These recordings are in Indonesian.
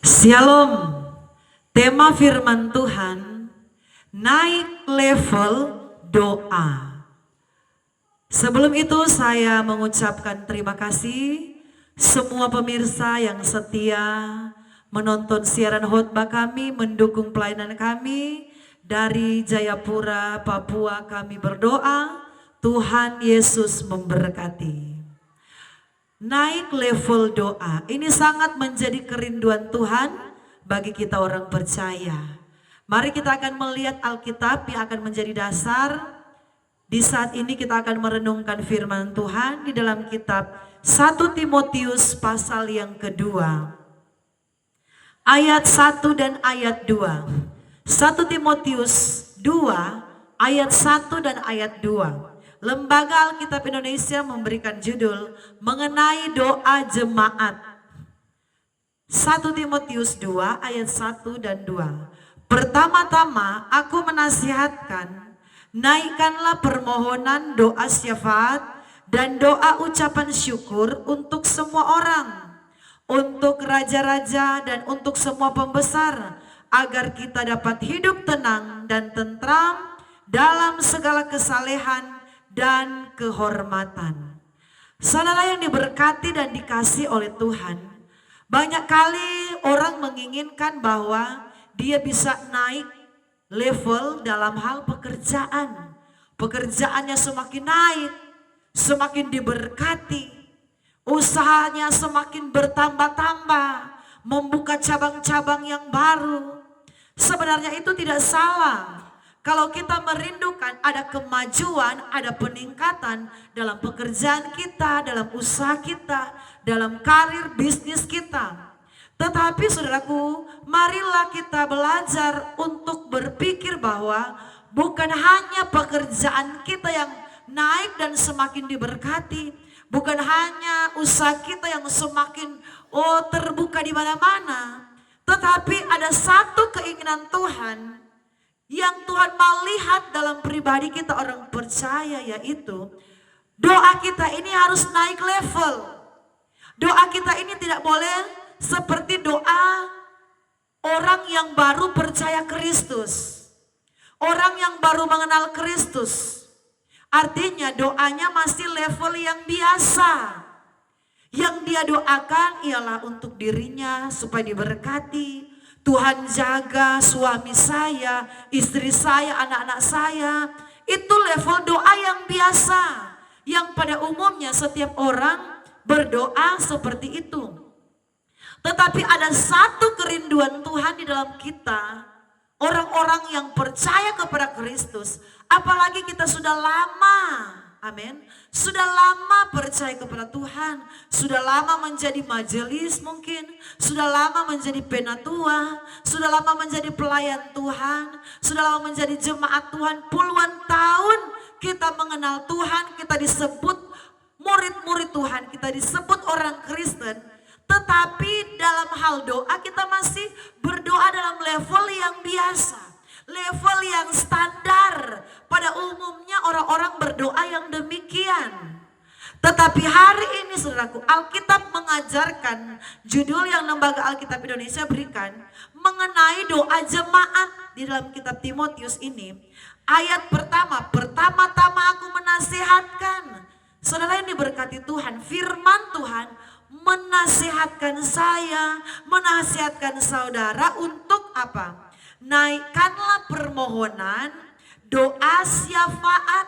Shalom, tema firman Tuhan, naik level doa. Sebelum itu saya mengucapkan terima kasih semua pemirsa yang setia menonton siaran khotbah kami, mendukung pelayanan kami dari Jayapura, Papua. Kami berdoa Tuhan Yesus memberkati. Naik level doa, ini sangat menjadi kerinduan Tuhan bagi kita orang percaya. Mari kita akan melihat Alkitab yang akan menjadi dasar. Di saat ini kita akan merenungkan firman Tuhan di dalam kitab 1 Timotius pasal yang kedua. Ayat 1 dan ayat 2. 1 Timotius 2 ayat 1 dan ayat 2. Lembaga Alkitab Indonesia memberikan judul mengenai doa jemaat. 1 Timotius 2 ayat 1 dan 2. Pertama-tama aku menasihatkan, naikkanlah permohonan doa syafaat dan doa ucapan syukur untuk semua orang, untuk raja-raja dan untuk semua pembesar, agar kita dapat hidup tenang dan tentram dalam segala kesalehan dan kehormatan. Saudara yang diberkati dan dikasih oleh Tuhan, banyak kali orang menginginkan bahwa dia bisa naik level dalam hal pekerjaan. Pekerjaannya semakin naik, semakin diberkati, usahanya semakin bertambah-tambah, membuka cabang-cabang yang baru. Sebenarnya itu tidak salah. Kalau kita merindukan ada kemajuan, ada peningkatan dalam pekerjaan kita, dalam usaha kita, dalam karir bisnis kita. Tetapi saudaraku, marilah kita belajar untuk berpikir bahwa bukan hanya pekerjaan kita yang naik dan semakin diberkati, bukan hanya usaha kita yang semakin terbuka di mana-mana, tetapi ada satu keinginan Tuhan yang Tuhan mau lihat dalam pribadi kita orang percaya, yaitu doa kita ini harus naik level. Doa kita ini tidak boleh seperti doa orang yang baru percaya Kristus, orang yang baru mengenal Kristus. Artinya doanya masih level yang biasa. Yang dia doakan ialah untuk dirinya supaya diberkati, Tuhan jaga suami saya, istri saya, anak-anak saya. Itu level doa yang biasa, yang pada umumnya setiap orang berdoa seperti itu. Tetapi ada satu kerinduan Tuhan di dalam kita, orang-orang yang percaya kepada Kristus. Apalagi kita sudah lama, amin, sudah lama percaya kepada Tuhan, sudah lama menjadi majelis mungkin, sudah lama menjadi penatua, sudah lama menjadi pelayan Tuhan, sudah lama menjadi jemaat Tuhan, puluhan tahun kita mengenal Tuhan, kita disebut murid-murid Tuhan, kita disebut orang Kristen, tetapi dalam hal doa kita masih berdoa dalam level yang biasa, level yang standar. Pada umumnya orang-orang berdoa yang demikian. Tetapi hari ini saudaraku, Alkitab mengajarkan, judul yang Lembaga Alkitab Indonesia berikan mengenai doa jemaat di dalam kitab Timotius ini. Ayat pertama-tama aku menasihatkan. Saudara yang diberkati Tuhan, firman Tuhan menasihatkan saya, menasihatkan saudara untuk apa? Naikkanlah permohonan, doa syafaat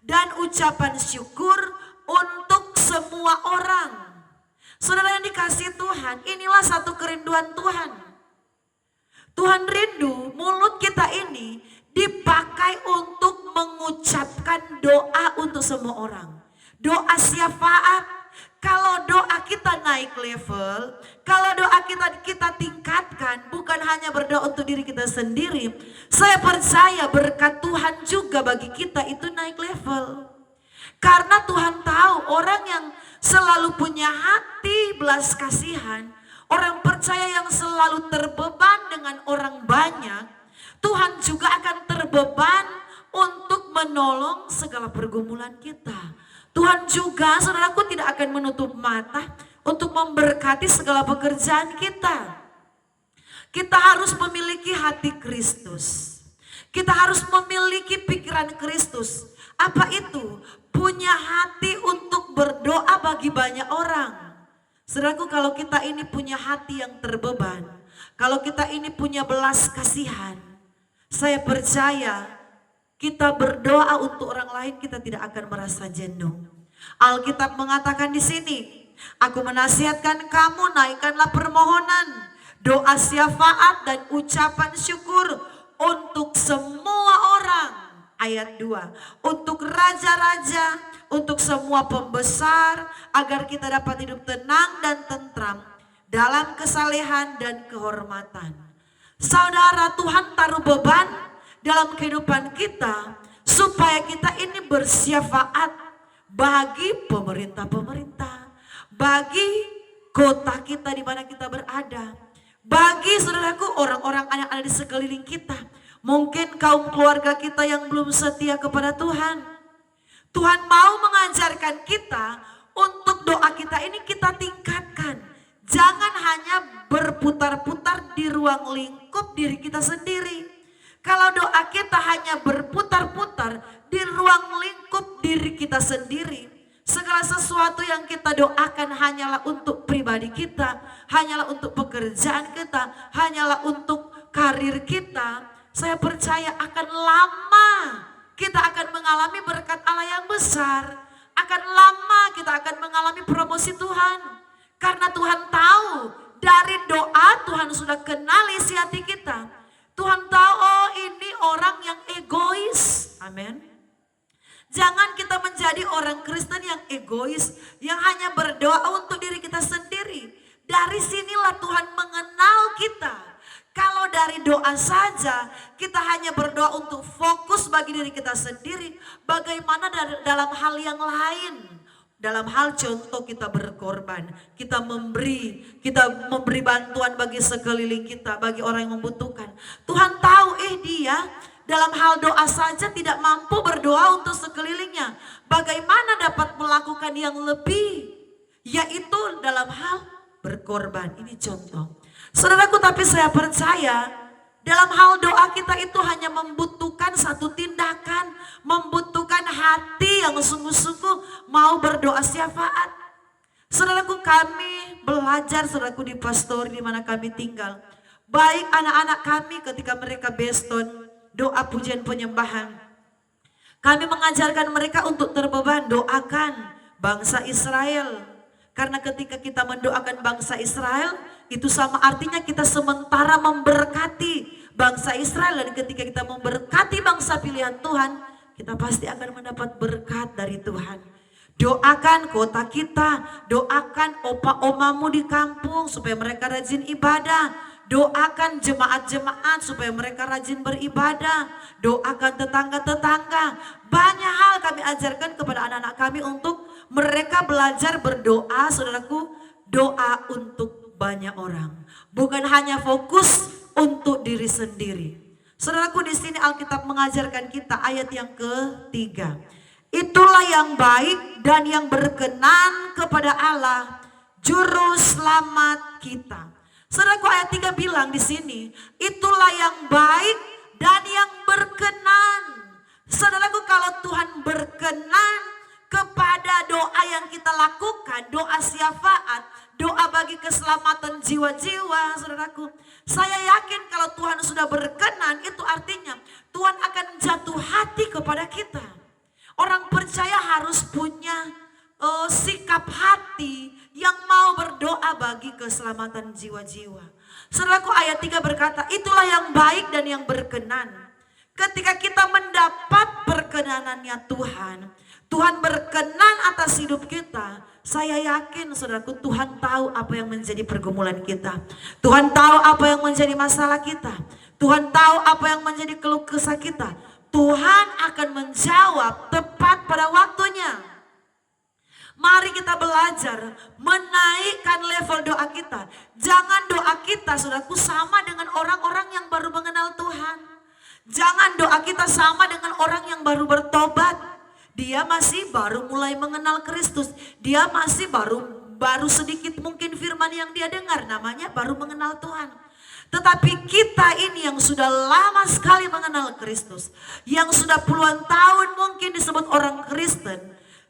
dan ucapan syukur untuk semua orang. Saudara yang dikasihi Tuhan, inilah satu kerinduan Tuhan. Tuhan rindu mulut kita ini dipakai untuk mengucapkan doa untuk semua orang. Doa syafaat. Kalau doa kita naik level, kalau doa kita tingkatkan, bukan hanya berdoa untuk diri kita sendiri. Saya percaya berkat Tuhan juga bagi kita itu naik level. Karena Tuhan tahu orang yang selalu punya hati belas kasihan, orang percaya yang selalu terbeban dengan orang banyak, Tuhan juga akan terbeban untuk menolong segala pergumulan kita. Tuhan juga, saudaraku, tidak akan menutup mata untuk memberkati segala pekerjaan kita. Kita harus memiliki hati Kristus. Kita harus memiliki pikiran Kristus. Apa itu? Punya hati untuk berdoa bagi banyak orang. Saudaraku, kalau kita ini punya hati yang terbeban, kalau kita ini punya belas kasihan, saya percaya kita berdoa untuk orang lain kita tidak akan merasa jenuh. Alkitab mengatakan di sini, aku menasihatkan kamu naikkanlah permohonan, doa syafaat dan ucapan syukur untuk semua orang. Ayat 2, untuk raja-raja, untuk semua pembesar, agar kita dapat hidup tenang dan tentram dalam kesalehan dan kehormatan. Saudara, Tuhan taruh beban dalam kehidupan kita supaya kita ini bersyafaat bagi pemerintah-pemerintah, bagi kota kita di mana kita berada, bagi saudaraku orang-orang yang ada di sekeliling kita. Mungkin kaum keluarga kita yang belum setia kepada Tuhan. Tuhan mau mengajarkan kita untuk doa kita ini kita tingkatkan. Jangan hanya berputar-putar di ruang lingkup diri kita sendiri. Kalau doa kita hanya berputar-putar di ruang lingkup diri kita sendiri, segala sesuatu yang kita doakan hanyalah untuk pribadi kita, hanyalah untuk pekerjaan kita, hanyalah untuk karir kita, saya percaya akan lama kita akan mengalami berkat Allah yang besar. Akan lama kita akan mengalami promosi Tuhan. Karena Tuhan tahu dari doa Tuhan sudah kenali isi hati kita. Tuhan tahu, oh ini orang yang egois. Amin. Jangan kita menjadi orang Kristen yang egois, yang hanya berdoa untuk diri kita sendiri. Dari sinilah Tuhan mengenal kita. Kalau dari doa saja kita hanya berdoa untuk fokus bagi diri kita sendiri, bagaimana dalam hal yang lain? Dalam hal contoh kita berkorban, kita memberi bantuan bagi sekeliling kita, bagi orang yang membutuhkan. Tuhan tahu dia dalam hal doa saja tidak mampu berdoa untuk sekelilingnya. Bagaimana dapat melakukan yang lebih? Yaitu dalam hal berkorban. Ini contoh. Saudaraku, tapi saya percaya dalam hal doa kita itu hanya membutuhkan satu tindakan, membutuhkan hati yang sungguh-sungguh mau berdoa syafaat. Saudaraku, kami belajar, saudaraku, di pastori di mana kami tinggal. Baik anak-anak kami ketika mereka beston doa pujian penyembahan. Kami mengajarkan mereka untuk terbeban, doakan bangsa Israel. Karena ketika kita mendoakan bangsa Israel, itu sama artinya kita sementara memberkati bangsa Israel. Dan ketika kita memberkati bangsa pilihan Tuhan, kita pasti akan mendapat berkat dari Tuhan. Doakan kota kita, doakan opa-omamu di kampung supaya mereka rajin ibadah. Doakan jemaat-jemaat supaya mereka rajin beribadah. Doakan tetangga-tetangga. Banyak hal kami ajarkan kepada anak-anak kami untuk mereka belajar berdoa, saudaraku, doa untuk banyak orang. Bukan hanya fokus untuk diri sendiri. Saudaraku, di sini Alkitab mengajarkan kita ayat yang ketiga. Itulah yang baik dan yang berkenan kepada Allah, juru selamat kita. Saudaraku, ayat 3 bilang di sini, itulah yang baik dan yang berkenan. Saudaraku, kalau Tuhan berkenan kepada doa yang kita lakukan, doa syafaat, doa bagi keselamatan jiwa-jiwa, saudaraku, saya yakin kalau Tuhan sudah berkenan, itu artinya Tuhan akan jatuh hati kepada kita. Orang percaya harus punya sikap hati yang mau berdoa bagi keselamatan jiwa-jiwa. Saudaraku, ayat 3 berkata, itulah yang baik dan yang berkenan. Ketika kita mendapat perkenanannya Tuhan, Tuhan berkenan atas hidup kita. Saya yakin, saudaraku, Tuhan tahu apa yang menjadi pergumulan kita. Tuhan tahu apa yang menjadi masalah kita. Tuhan tahu apa yang menjadi keluh kesah kita. Tuhan akan menjawab tepat pada waktunya. Mari kita belajar menaikkan level doa kita. Jangan doa kita, saudaraku, sama dengan orang-orang yang baru mengenal Tuhan. Jangan doa kita sama dengan orang yang baru bertobat. Dia masih baru mulai mengenal Kristus. Dia masih baru sedikit mungkin firman yang dia dengar, namanya baru mengenal Tuhan. Tetapi kita ini yang sudah lama sekali mengenal Kristus, yang sudah puluhan tahun mungkin disebut orang Kristen,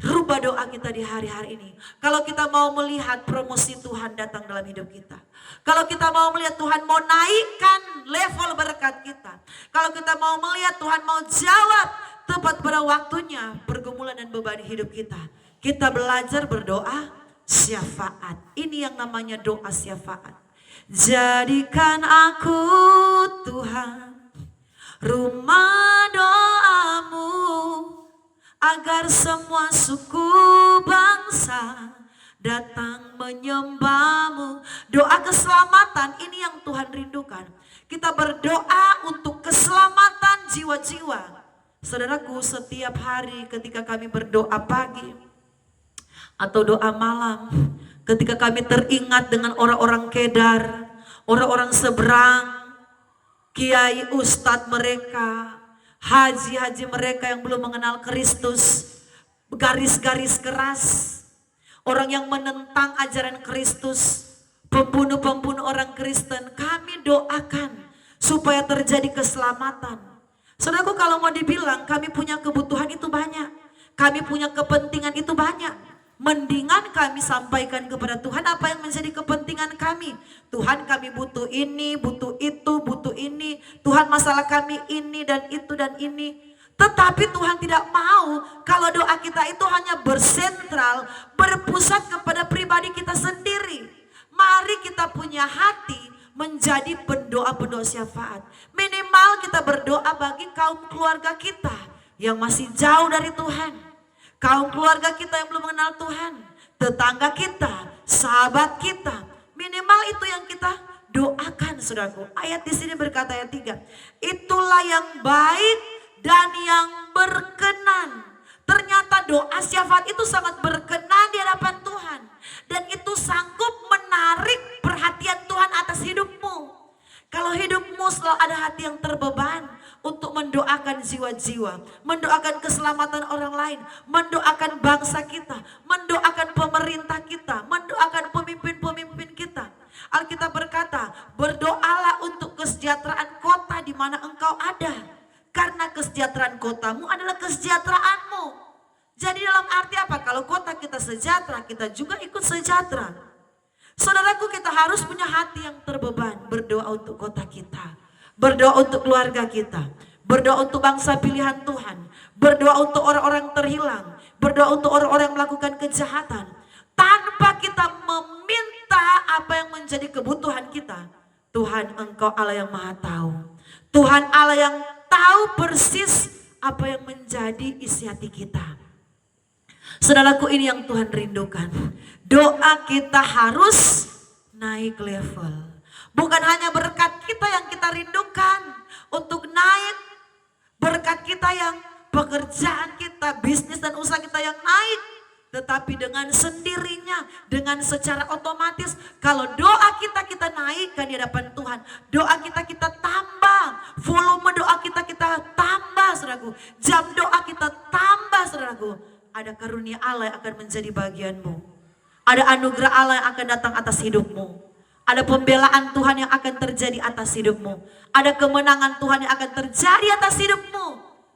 rubah doa kita di hari-hari ini. Kalau kita mau melihat promosi Tuhan datang dalam hidup kita. Kalau kita mau melihat Tuhan mau naikkan level berkat kita. Kalau kita mau melihat Tuhan mau jawab tepat pada waktunya pergumulan dan beban hidup kita. Kita belajar berdoa syafaat. Ini yang namanya doa syafaat. Jadikan aku Tuhan rumah doamu, agar semua suku bangsa datang menyembahmu. Doa keselamatan ini yang Tuhan rindukan. Kita berdoa untuk keselamatan jiwa-jiwa. Saudaraku, setiap hari ketika kami berdoa pagi atau doa malam, ketika kami teringat dengan orang-orang Kedar, orang-orang seberang, kiai ustadz mereka, haji-haji mereka yang belum mengenal Kristus, garis-garis keras, orang yang menentang ajaran Kristus, pembunuh-pembunuh orang Kristen, kami doakan supaya terjadi keselamatan. Saudaraku, kalau mau dibilang kami punya kebutuhan itu banyak, kami punya kepentingan itu banyak. Mendingan kami sampaikan kepada Tuhan apa yang menjadi kepentingan kami. Tuhan, kami butuh ini, butuh itu, butuh ini. Tuhan, masalah kami ini dan itu dan ini. Tetapi Tuhan tidak mau kalau doa kita itu hanya bersentral, berpusat kepada pribadi kita sendiri. Mari kita punya hati menjadi pendoa-pendoa syafaat. Minimal kita berdoa bagi kaum keluarga kita yang masih jauh dari Tuhan. Kaum keluarga kita yang belum mengenal Tuhan, tetangga kita, sahabat kita, minimal itu yang kita doakan, saudaraku. Ayat di sini berkata ayat 3, itulah yang baik dan yang berkenan. Ternyata doa syafaat itu sangat berkenan di hadapan Tuhan, dan itu sanggup menarik perhatian Tuhan atas hidupmu. Kalau hidupmu selalu ada hati yang terbeban untuk mendoakan jiwa-jiwa, mendoakan keselamatan orang lain, mendoakan bangsa kita, mendoakan pemerintah kita, mendoakan pemimpin-pemimpin kita. Alkitab berkata, berdoalah untuk kesejahteraan kota di mana engkau ada, karena kesejahteraan kotamu adalah kesejahteraanmu. Jadi dalam arti apa? Kalau kota kita sejahtera, kita juga ikut sejahtera. Saudaraku, kita harus punya hati yang terbeban, berdoa untuk kota kita, berdoa untuk keluarga kita, berdoa untuk bangsa pilihan Tuhan, berdoa untuk orang-orang terhilang, berdoa untuk orang-orang yang melakukan kejahatan. Tanpa kita meminta apa yang menjadi kebutuhan kita, Tuhan, Engkau Allah yang Maha Tahu. Tuhan Allah yang tahu persis apa yang menjadi isi hati kita. Saudaraku, ini yang Tuhan rindukan. Doa kita harus naik level. Bukan hanya berkat kita yang kita rindukan untuk naik. Berkat kita yang pekerjaan kita, bisnis dan usaha kita yang naik. Tetapi dengan sendirinya, dengan secara otomatis, kalau doa kita naikkan di hadapan Tuhan. Doa kita tambah, volume doa kita tambah, saudaraku. Jam doa kita tambah, saudaraku. Ada karunia Allah yang akan menjadi bagianmu. Ada anugerah Allah yang akan datang atas hidupmu. Ada pembelaan Tuhan yang akan terjadi atas hidupmu. Ada kemenangan Tuhan yang akan terjadi atas hidupmu.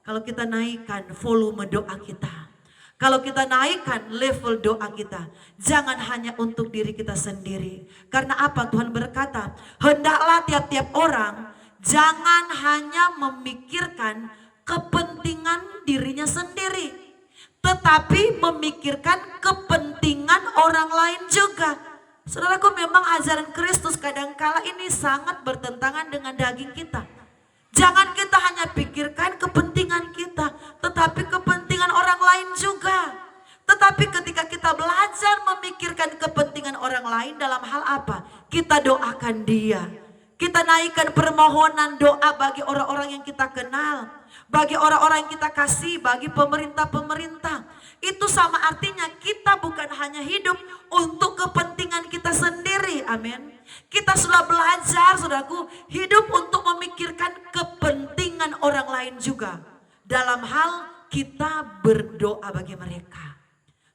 Kalau kita naikkan volume doa kita. Kalau kita naikkan level doa kita. Jangan hanya untuk diri kita sendiri. Karena apa? Tuhan berkata, hendaklah tiap-tiap orang jangan hanya memikirkan kepentingan dirinya sendiri, tetapi memikirkan kepentingan orang lain juga. Saudaraku, memang ajaran Kristus kadangkala ini sangat bertentangan dengan daging kita. Jangan kita hanya pikirkan kepentingan kita, tetapi kepentingan orang lain juga. Tetapi ketika kita belajar memikirkan kepentingan orang lain dalam hal apa? Kita doakan dia. Kita naikkan permohonan doa bagi orang-orang yang kita kenal, bagi orang-orang yang kita kasih, bagi pemerintah-pemerintah. Itu sama artinya kita bukan hanya hidup untuk kepentingan kita sendiri, amin. Kita sudah belajar, saudaraku, hidup untuk memikirkan kepentingan orang lain juga. Dalam hal kita berdoa bagi mereka.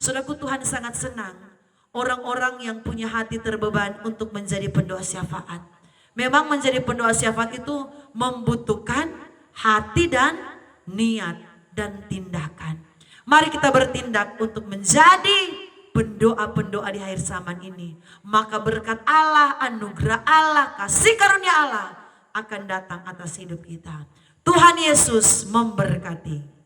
Saudaraku, Tuhan sangat senang orang-orang yang punya hati terbeban untuk menjadi pendoa syafaat. Memang menjadi pendoa syafaat itu membutuhkan hati dan niat dan tindakan. Mari kita bertindak untuk menjadi pendoa-pendoa di akhir zaman ini. Maka berkat Allah, anugerah Allah, kasih karunia Allah akan datang atas hidup kita. Tuhan Yesus memberkati.